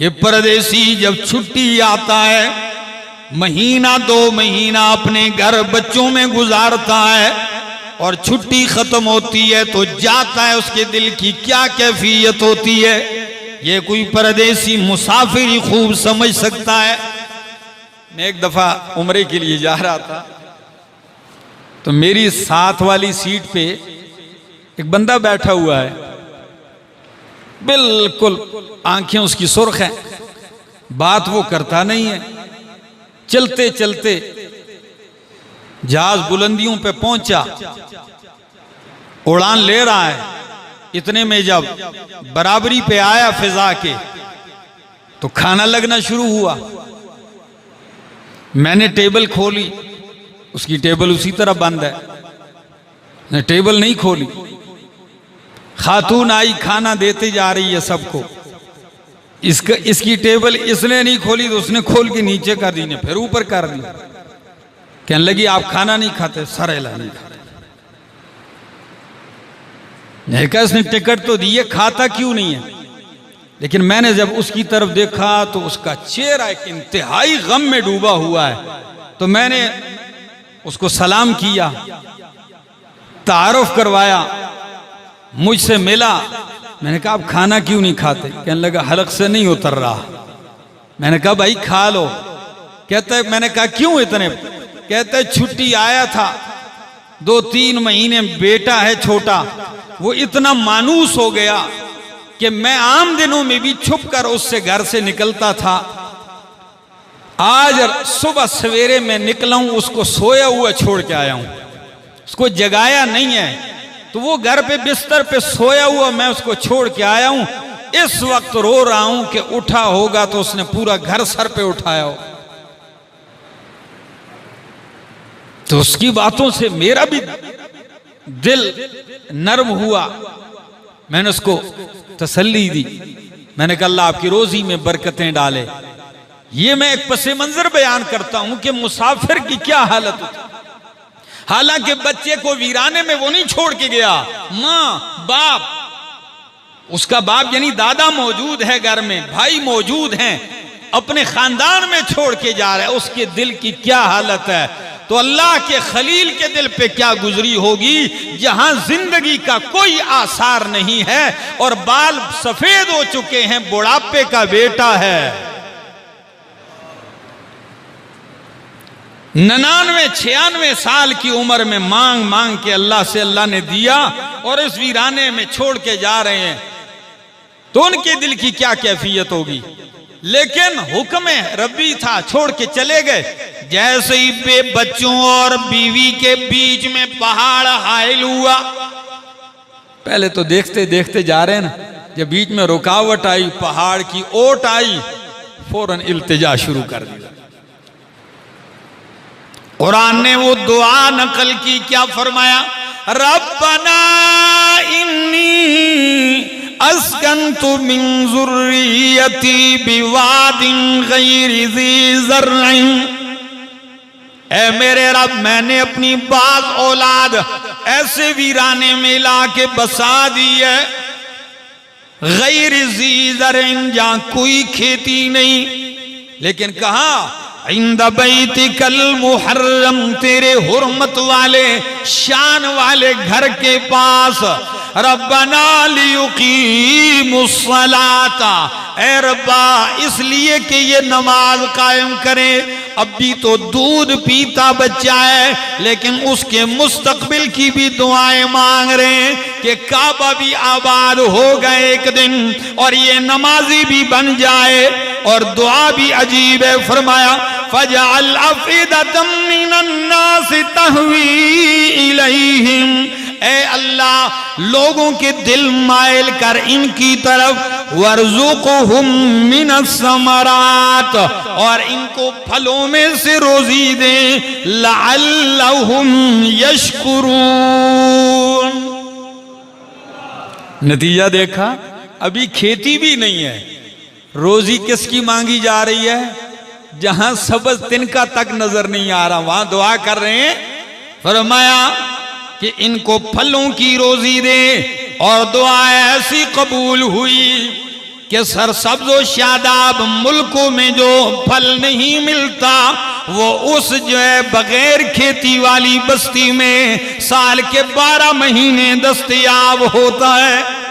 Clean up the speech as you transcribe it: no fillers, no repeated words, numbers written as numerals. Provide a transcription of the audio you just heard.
कि परदेसी जब छुट्टी आता है, महीना 2 महीना अपने घर बच्चों में गुजारता है और छुट्टी खत्म होती है तो जाता है, उसके दिल की क्या कैफियत होती है ये कोई परदेसी मुसाफिर ही खूब समझ सकता है। मैं एक दफा उम्रे के लिए जा रहा था तो मेरी साथ वाली सीट पे एक बंदा बैठा हुआ है, बिल्कुल आंखें उसकी सुर्ख हैं, बात वो करता नहीं है। चलते चलते जहाज बुलंदियों पे पहुंचा, उड़ान ले रहा है, इतने में जब बराबरी पे आया फिजा के तो खाना लगना शुरू हुआ। मैंने टेबल खोली, उसकी टेबल उसी तरह बंद है, ने टेबल नहीं खोली। खातून आई, खाना देते जा रही है सबको, इसकी टेबल इसने नहीं खोली तो उसने खोल के नीचे कर दी, ने फिर ऊपर कर दी। कहने लगी आप खाना नहीं खाते, सरेला नहीं खाते। नहीं कहा इसने टिकट तो दी है, खाता क्यों नहीं है? लेकिन मैंने जब उसकी तरफ देखा तो उसका चेहरा एक इंतहाई गम में डूबा हुआ है। तो मैंने उसको सलाम किया, तारुफ करवाया, मुझसे मिला। मैंने कहा आप खाना क्यों नहीं खाते? कहने लगा हलक से नहीं उतर रहा। मैंने कहा भाई खा लो। कहता है, मैंने कहा क्यों इतने? कहता है छुट्टी आया था, 2-3 महीने, बेटा है छोटा, वो इतना मानूस हो गया कि मैं आम दिनों में भी छुप कर उससे घर से निकलता था। आज सुबह सवेरे मैं निकला हूं, उसको सोया हुआ छोड़ के आया हूं, उसको जगाया नहीं है। तो वो घर पे बिस्तर पे सोया हुआ मैं उसको छोड़ के आया हूं। इस वक्त रो रहा हूं कि उठा होगा तो उसने पूरा घर सर पे उठाया हो। तो उसकी बातों से मेरा भी दिल नर्म हुआ। मैंने उसको तसल्ली दी। मैंने कहा अल्लाह आपकी रोजी में बरकतें डाले। ये मैं एक पसे मंजर बयान करता हूं कि मुसाफिर की क्या हालत होती। हालांकि बच्चे को वीराने में वो नहीं छोड़ के गया, माँ बाप, उसका बाप यानी दादा मौजूद है घर में, भाई मौजूद हैं, अपने खानदान में छोड़ के जा रहा है। उसके दिल की क्या हालत है, तो अल्लाह के खलील के दिल पे क्या गुजरी होगी, जहां जिंदगी का कोई आसार नहीं है और बाल सफेद हो चुके हैं, बुढ़ापे का बेटा है। 99-96 साल की उम्र में मांग मांग के अल्लाह से अल्लाह ने दिया और इस वीराने में छोड़ के जा रहे हैं, तो उनके दिल की क्या कैफियत होगी। लेकिन हुक्म रब्बी था, छोड़ के चले गए। जैसे ही बे बच्चों और बीवी के बीच में पहाड़ हाइल हुआ, पहले तो देखते देखते जा रहे हैं ना, जब बीच में रुकावट आई, पहाड़ की ओट आई, फौरन इल्तिजा शुरू कर दिया। कुरान ने वो दुआ नकल की, क्या फरमाया? रब्बना इन्नी अस्कन्तु मिन ज़ुर्रियती बिवादिन गैरि ज़ी ज़र्इन। ऐ मेरे रब, मैंने अपनी बाज औलाद ऐसे वीराने में ला के बसा दी है, गैरि ज़ी ज़र्इन, जहां कोई खेती नहीं। लेकिन कहा इंद बैतिकल मुहर्रम, तेरे हुर्मत वाले शान वाले घर के पास। रब्बना लियुकीमुस्सलाता, ऐ रब्बा इसलिए कि ये नमाज कायम करें। अब भी तो दूध पीता बच्चा है, लेकिन उसके मुस्तकबिल की भी दुआएं मांग रहे हैं कि काबा भी आबाद हो गए एक दिन और ये नमाजी भी बन जाए। और दुआ भी अजीब है, फरमाया फजअल अफइदतम मिनन नास तहवी इलैहिम, ऐ अल्लाह लोगों के दिल माइल कर इनकी तरफ। वर्जुक़हुम मिनस समरात, और इनको फलों में से रोजी दे। लअल्लहुम यशकुरून। नतीजा देखा, अभी खेती भी नहीं है, रोजी किसकी मांगी जा रही है? जहां सबज तिनका तक नजर नहीं आ रहा, वहां दुआ कर रहे हैं। फरमाया कि इनको फलों की रोजी दे। और दुआ ऐसी कबूल हुई कि सरसब्ज व शादाब मुल्कों में जो फल नहीं मिलता वो उस जो है बगैर खेती वाली बस्ती में साल के 12 महीने दस्तयाब होता है।